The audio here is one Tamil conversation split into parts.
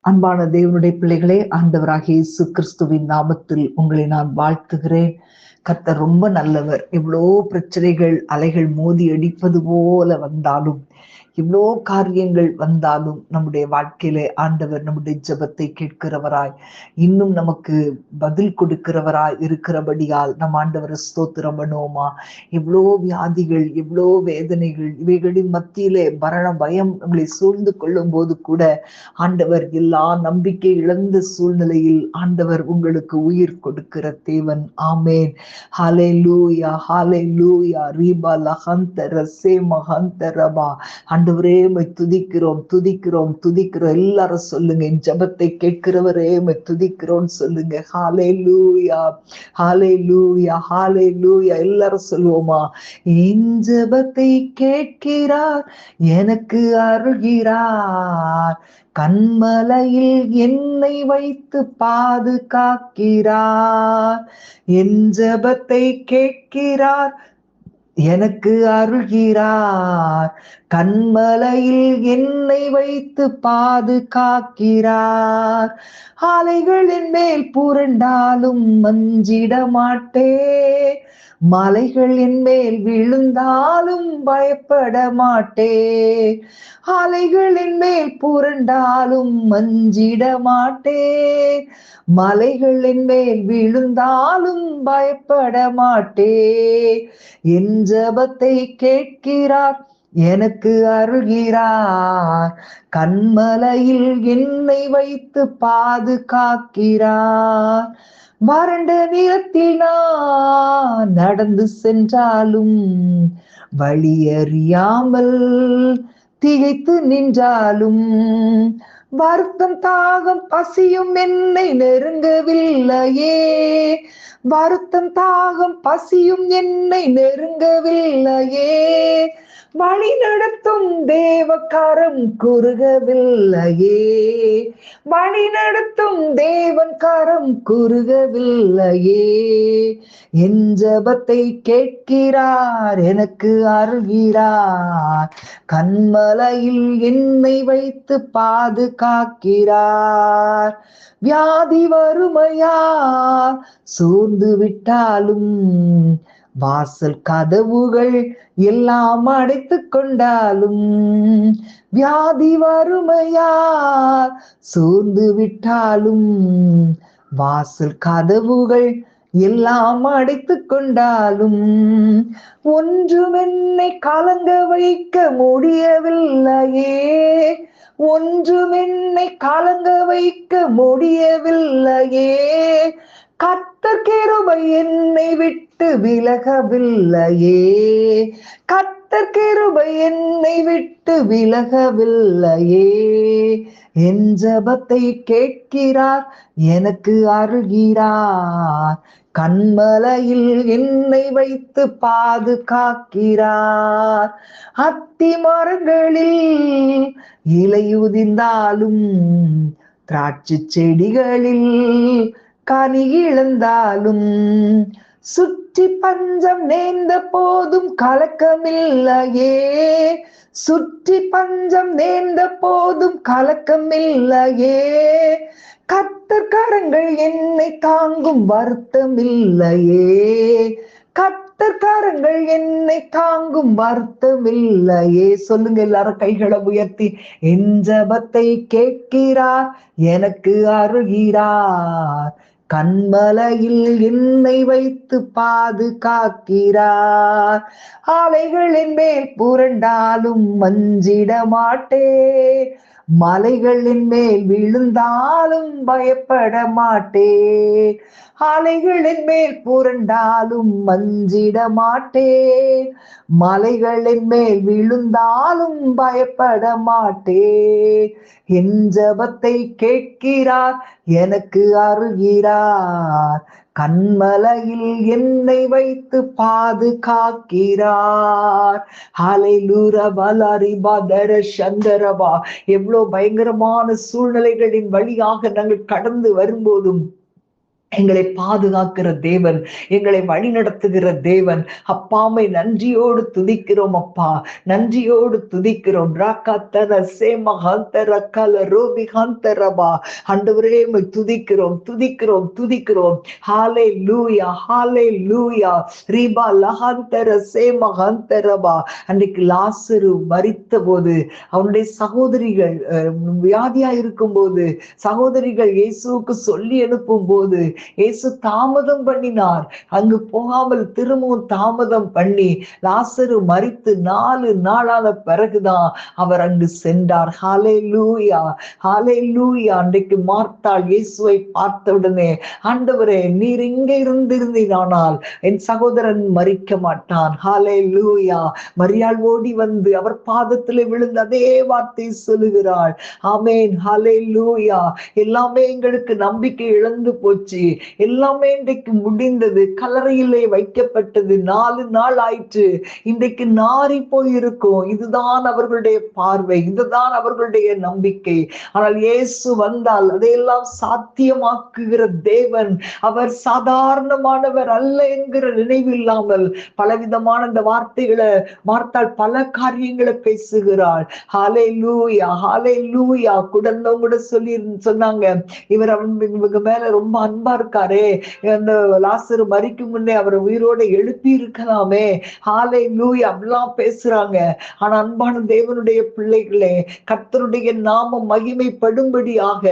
அன்பான தேவனுடைய பிள்ளைகளே, ஆண்டவராகிய இயேசு கிறிஸ்துவின் நாமத்தில் உங்களை நான் வாழ்த்துகிறேன். கர்த்தர் ரொம்ப நல்லவர். எவ்வளோ பிரச்சனைகள் அலைகள் மோதி அடிப்பது போல வந்தாலும், இவ்வளோ காரியங்கள் வந்தாலும், நம்முடைய வாழ்க்கையிலே ஆண்டவர் நம்முடைய ஜெபத்தை கேட்கிறவராய், இன்னும் நமக்கு பதில் கொடுக்கிறவராய் இருக்கிறபடியால் நம் ஆண்டவரை ஸ்தோத்திரம் பண்ணுவோமா. எவ்வளோ வியாதிகள், எவ்வளோ வேதனைகள், இவைகளின் மத்தியிலே மரண பயம் நம்மளை சூழ்ந்து கொள்ளும் போது கூட ஆண்டவர் எல்லா நம்பிக்கை இழந்த சூழ்நிலையில் ஆண்டவர் உங்களுக்கு உயிர் கொடுக்கிற தேவன். ஆமேன். ஹalleluya ஹalleluya ரீபா லஹந்தர சேமஹந்தரபா. ஆண்டவரே உம்மை துதிக்கிறோம் துதிக்கிறோம் துதிக்கிறோம். எல்லாரும் சொல்லுங்க, என் ஜெபத்தை கேட்கிறவரே உம்மை துதிக்கிறோம் சொல்லுங்க. ஹalleluya ஹalleluya ஹalleluya. எல்லாரும் சொல்லுவோமா? என் ஜெபத்தை கேட்கிறார், எனக்கு அருள்கிறார், கண்மலையில் என்னை வைத்து பாதுகாக்கிறார். என் ஜெபத்தை கேட்கிறார், எனக்கு அருள்கிறார், கண்மலையில் என்னை வைத்து பாதுகாக்கிறார். அலைகளின் மேல் புரண்டாலும் மஞ்சிட மாட்டேன், மலைகள் என் மேல் விழுந்தாலும் பயப்பட மாட்டேன். அலைகளின் மேல் புரண்டாலும் மஞ்சிட மாட்டேன், மலைகள் என் மேல் விழுந்தாலும் பயப்பட மாட்டேன். என் ஜெபத்தை கேட்கிறார், எனக்கு அருள்கிறார், கண்மலையில் என்னை வைத்து பாதுகாக்கிறார். வறண்ட நிலத்தில் நான் நடந்து சென்றாலும், வழியறியாமல் திகைத்து நின்றாலும், வருத்தம் தாகம் பசியும் என்னை நெருங்கவில்லையே, வருத்தம் தாகம் பசியும் என்னை நெருங்கவில்லையே, வழி நடத்தும் தேவகாரம் குறுகவில்லையே, வழி நடத்தும் தேவன் காரம் குறுகவில்லையே. என் ஜெபத்தை கேட்கிறார், எனக்கு அருள்கிறார், கண்மலையில் என்னை வைத்து பாதுகாக்கிறார். வியாதி வறுமையா சூழ்ந்து விட்டாலும், வாசல் கதவுகள் எல்லாம் அடைத்து கொண்டாலும், வியாதி வறுமையா சூழ்ந்து விட்டாலும், வாசல் கதவுகள் எல்லாம் அடைத்து கொண்டாலும், ஒன்றும் என்னை கலங்க வைக்க முடியவில்லையே, ஒன்றும் என்னை கலங்க வைக்க முடியவில்லையே. கர்த்தர் கிருபை என்னை விட்டு விலகவில்லையே, கர்த்தர் கிருபை என்னை விட்டு விலகவில்லையே. என் ஜெபத்தை கேட்கிறார், எனக்கு அருள்கிறார், கண்மலையில் என்னை வைத்து பாதுகாக்கிறார். அத்தி மரங்களில் இலையுதிர்ந்தாலும், திராட்சை செடிகளில் கனி இழந்தாலும், சுற்றி பஞ்சம் நேர்ந்த போதும் கலக்கமில்லையே, சுற்றி பஞ்சம் நேர்ந்த போதும் கலக்கமில்லையே. கர்த்தர் கரங்கள் என்னை தாங்கும் வருத்தமில்லையே, கர்த்தர் கரங்கள் என்னை தாங்கும் வருத்தமில்லையே. சொல்லுங்க எல்லாரும் கைகளை உயர்த்தி. என் ஜெபத்தை கேட்கிறார், எனக்கு அருள்கிறார், கண்மலையில் என்னை வைத்து பாதுகாக்கிறார். அலைகளின் மேல் புரண்டாலும் மஞ்சிட மாட்டேன், மலைகளின் மேல் விழுந்தாலும் பயப்பட மாட்டேன். அலைகளின் மேல் புரண்டாலும் மஞ்சிட மாட்டேன், மலைகளின் மேல் விழுந்தாலும் பயப்பட மாட்டேன். என் ஜெபத்தை கேட்கிறார், எனக்கு அருள்கிறார், கண்மலையில் என்னை வைத்து பாதுகாக்கிறார். ஹalleluya பலரிபா தர சந்தரபா. எவ்வளவு பயங்கரமான சூழ்நிலைகளின் வழியாக நாங்கள் கடந்து வரும்போதும் எங்களை பாதுகாக்கிற தேவன், எங்களை வழிநடத்துகிற தேவன். அப்பாமை நன்றியோடு துதிக்கிறோம் அப்பா, நன்றியோடு துதிக்கிறோம். ராக்காத்தர சேமஹாந்தர கல ரோபிஹாந்தரபா. ஆண்டவரே உம்மை துதிக்கிறோம் துதிக்கிறோம் துதிக்கிறோம். ஹாலே லூயா ஹாலே லூயா. ரீபா லஹாந்தர சேமஹாந்தரபா. அன்றைக்கு லாசரு மரித்த போது அவனுடைய சகோதரிகள் வியாதியா இருக்கும் போது, சகோதரிகள் இயேசுவுக்கு சொல்லி அனுப்பும் போது இயேசு தாமதம் பண்ணினார். அங்கு போகாமல் திரும்பவும் தாமதம் பண்ணி லாசரு மரித்து 4 நாளான பிறகுதான் அவர் அங்கு சென்றார். ஹல்லேலூயா ஹல்லேலூயா. அன்றைக்கு மார்த்தாள் இயேசுவை பார்த்தவுடனே, ஆண்டவரே நீர் இங்கே இருந்திருந்தீரானால் என் சகோதரன் மரிக்க மாட்டான். ஹல்லேலூயா. மரியாள் ஓடி வந்து அவர் பாதத்திலே விழுந்து அதே வார்த்தை சொல்லுகிறாள். ஆமென் ஹல்லேலூயா. எல்லாமே எங்களுக்கு நம்பிக்கை இழந்து போச்சு, எல்லாமே இன்றைக்கு முடிந்தது, கல்லறையிலே வைக்கப்பட்டது 4 நாள் ஆயிற்று, இன்றைக்கு நாறி போயிருக்கும். இதுதான் அவர்களுடைய பார்வை, இதுதான் அவர்களுடைய நம்பிக்கை. ஆனால் இயேசு வந்தால் அதையெல்லாம் சாத்தியமாக்குகிற தேவன். அவர் சாதாரணமானவர் அல்ல என்கிற நினைவு இல்லாமல் பலவிதமான இந்த வார்த்தைகளை மார்த்தாள் பல காரியங்களை பேசுகிறாள். ஹல்லேலூயா ஹல்லேலூயா. குடந்தவங்க கூட சொன்னாங்க, இவர் இவங்க மேல ரொம்ப அன்பா இருக்காரே, அந்த லாசரு மரிக்கும் முன்னே அவரை உயிரோட எழுப்பி இருக்கலாமே. ஹல்லேலூயா அப்படிலாம் பேசுறாங்க. ஆனா அன்பான தேவனுடைய பிள்ளைகளே, கர்த்தருடைய நாமம் மகிமைப்படும்படியாக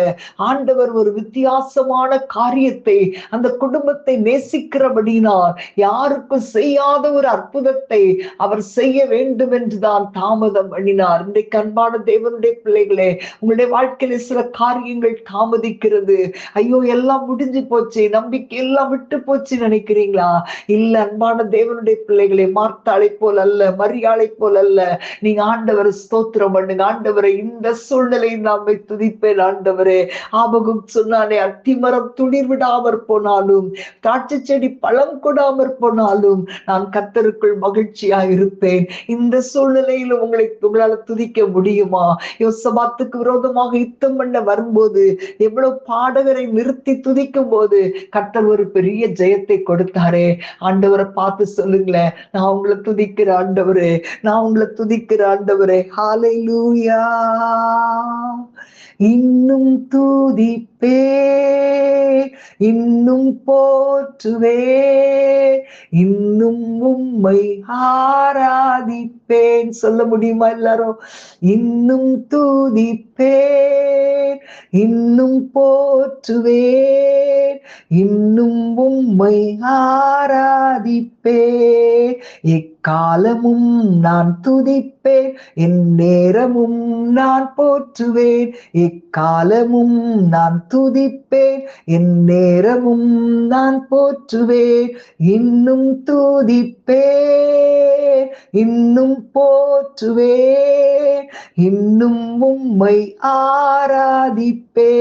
ஆண்டவர் ஒரு வித்தியாசமான காரியத்தை அந்த குடும்பத்தை நேசிக்கிறபடினால் யாருக்கும் செய்யாத ஒரு அற்புதத்தை அவர் செய்ய வேண்டும் என்றுதான் தாமதம் பண்ணினார். இன்றைக்கு அன்பான தேவனுடைய பிள்ளைகளே, உங்களுடைய வாழ்க்கையில சில காரியங்கள் தாமதிக்கிறது. ஐயோ எல்லாம் முடிஞ்சு போச்சு, நம்பிக்கை எல்லாம் விட்டு போச்சு நினைக்கிறீங்களா? இல்ல அன்பான தேவனுடைய பிள்ளைகளே, மார்த்தாளை போல் அல்ல, மரியாளை போல் அல்ல. நீங்க ஆண்டவரை ஸ்தோத்திரம் பண்ணுங்க. ஆண்டவரை இந்த சூழ்நிலையை நாம துதிப்பேன். ஆண்டவரே, ஆபகும் சொன்னானே, அத்திமரம் துளிர் விடாமற் போனாலும், திராட்சை செடி பழம் கொடாமற் போனாலும் நான் கர்த்தருக்குள் மகிழ்ச்சியா இருப்பேன். இந்த சூழ்நிலையில உங்களால துதிக்க முடியுமா? யோசபாத்துக்கு விரோதமாக யுத்தம் பண்ண வரும்போது எவ்வளவு பாடகரை நிறுத்தி துதிக்கும் போது கர்த்தர் ஒரு பெரிய ஜெயத்தை கொடுத்தாரே. ஆண்டவரை பார்த்து சொல்லுங்களேன், நான் உங்களை துதிக்கிற ஆண்டவரே, நான் உங்களை துதிக்கிற ஆண்டவரே. ஹல்லேலூயா. இன்னும் துதிப்பே, இன்னும் போற்றுவே, இன்னும் உம்மை ஆராதிப்பேன். சொல்ல முடியுமா எல்லாரும்? இன்னும் துதிப்பே, இன்னும் போற்றுவே, இன்னும் உம்மை ஆராதிப்பே. எக்காலமும் நான் துதிப்பேன், என் நேரமும் நான் போற்றுவேன். எக்காலமும் நான் துதிப்பேன், என் நேரமும் நான் போற்றுவேன். இன்னும் துதிப்பேன், இன்னும் போற்றுவேன், இன்னும் உம்மை ஆராதிப்பேன்.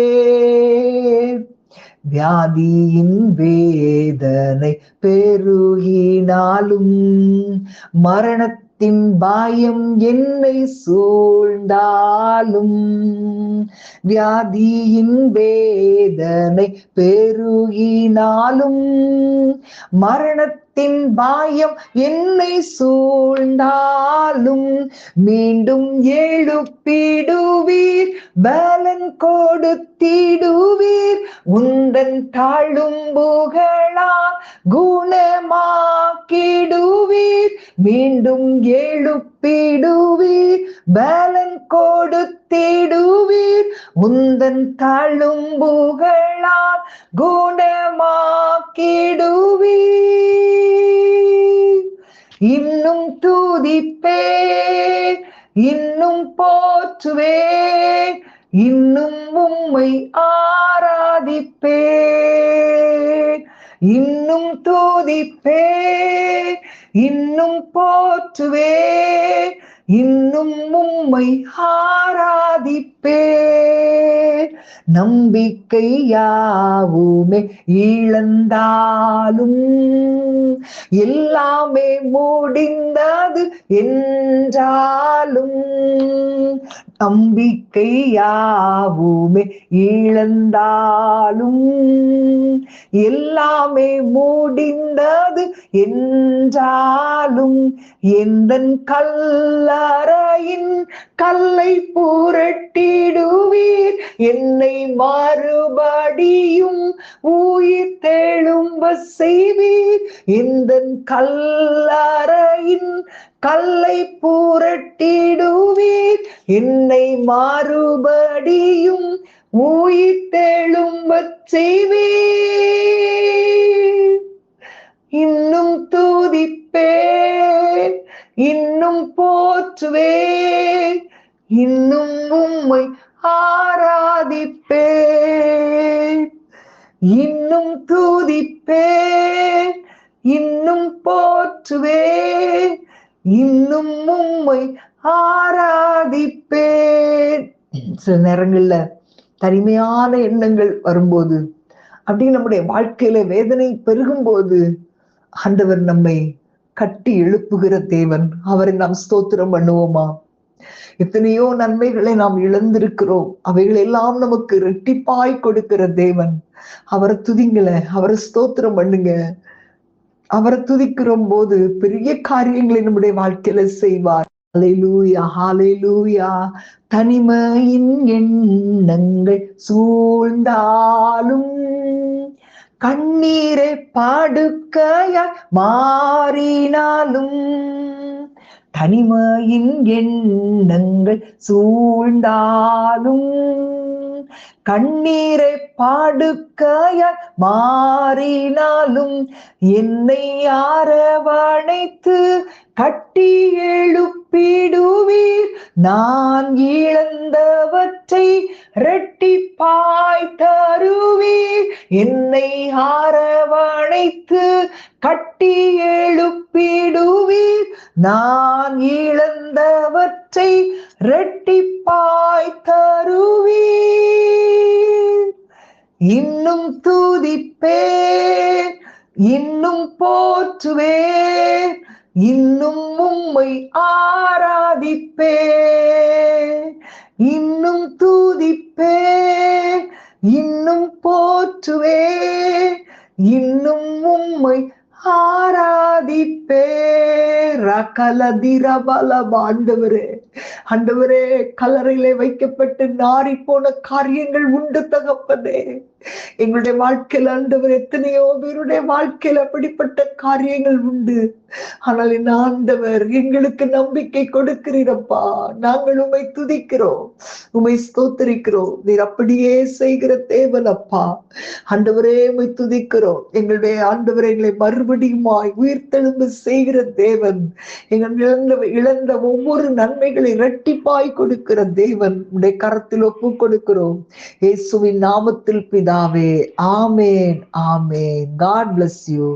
வியாதியின் வேதனை பெருகினாலும், மரணத்தின் பாயம் என்னை சூழ்ந்தாலும், வியாதியின் வேதனை பெருகினாலும், மரணத்தின் பாயம் என்னை சூழ்ந்தாலும், மீண்டும் எழுப்பிடுவீர், பலன் கொடுத்திடுவீர், உந்தன் தாழும் புகழால் குணமாக்கிடுவீர். மீண்டும் எழுப்பிடுவீர், பலன் கொடுத்திடுவீர், உந்தன் தாழும் புகழால் குணமாக்கிடுவீர். இன்னும் துதிப்பேன், இன்னும் போற்றுவேன், இன்னும் உம்மை ஆராதிப்பேன். இன்னும் துதிப்பேன், இன்னும் போற்றுவேன், இன்னும் உம்மை ஆராதிப்பேன். நம்பிக்கை யாவுமே இழந்தாலும், எல்லாமே முடிந்தது என்றாலும், நம்பிக்கை யாவுமே இழந்தாலும் எல்லாமே முடிந்தது என்றாலும் எந்தன் கல்லறையின் கல்லை புரட்டிடுவீர், என்னை மறுபடியும் உயிர் தெழும்ப செய்வீர். எந்தன் கல்லறையின் கல்லை புரட்டிடுவீர், என்னை மறுபடியும் உயிர் தெழும்பச் செய்வீர். இன்னும் துதிப்பேன், இன்னும் போற்றுவேன், இன்னும் உம்மை ஆராதிப்பேன். இன்னும் துதிப்பேன், இன்னும் போற்றுவேன், இன்னும் உம்மை ஆராதிப்பேன். சில நேரங்கள்ல தனிமையான எண்ணங்கள் வரும்போது, அப்படி நம்முடைய வாழ்க்கையில வேதனை பெருகும் போது, ஆண்டவர் நம்மை கட்டி எழுப்புகிற தேவன். அவரை நாம் ஸ்தோத்திரம் பண்ணுவோமா? எத்தனையோ நன்மைகளை நாம் இழந்திருக்கிறோம், அவைகள் எல்லாம் நமக்கு இரட்டிப்பாய் கொடுக்கிற தேவன். அவரை துதிங்கள, அவரை ஸ்தோத்திரம் பண்ணுங்க. அவரை துதிக்கிற போது பெரிய காரியங்களை நம்முடைய வாழ்க்கையில செய்வார். ஹல்லேலூயா, ஹல்லேலூயா. தனிமையின் எண்ணங்கள் சூழ்ந்தாலும் கண்ணீரை படுக்கையாய் மாறினாலும், தனிமையின் எண்ணங்கள் சூழ்ந்தாலும் கண்ணீரை படுக்கையாய் மாறினாலும் என்னை அரவணைத்து கட்டி எழுப்பிடுவீர். நான் இழந்தவற்றை இரட்டிப்பாய் தருவீர். என்னை அரவணைத்து கட்டி எழுப்பிடுவீர். நான் இழந்தவற்றை இரட்டிப்பாய் தருவீர். இன்னும் துதிப்பேன், இன்னும் போற்றுவேன், இன்னும் உம்மை ஆராதிப்பேன். இன்னும் துதிப்பேன், இன்னும் போற்றுவேன், இன்னும் உம்மை ஆராதிப்பேன். ஆண்டவரே, ஆண்டவரே, கல்லறையிலே வைக்கப்பட்டு நாரி போன காரியங்கள் உண்டு தகப்பனே. எங்களுடைய வாழ்க்கையில் ஆண்டவர் எத்தனையோ பேருடைய வாழ்க்கையில் அப்படிப்பட்ட காரியங்கள் உண்டு. ஆனால் என் ஆண்டவர் எங்களுக்கு நம்பிக்கை கொடுக்கிறீரப்பா. நாங்கள் உம்மை துதிக்கிறோம், உம்மை ஸ்தோத்திரிக்கிறோம். நீர் அப்படியே செய்கிற தேவன் அப்பா. ஆண்டவரே, உம்மை துதிக்கிறோம். எங்களுடைய ஆண்டவரை எங்களை மறுபடியுமாய் உயிர்த்தெழும்ப செய்கிற தேவன். எங்கள் இழந்த ஒவ்வொரு நன்மைகளை இரட்டிப்பாய் கொடுக்கிற தேவன். உடைய கரத்தில் ஒப்பு கொடுக்கிறோம் இயேசுவின் நாமத்தில் பிதாவே. ஆமேன், ஆமேன். God bless you.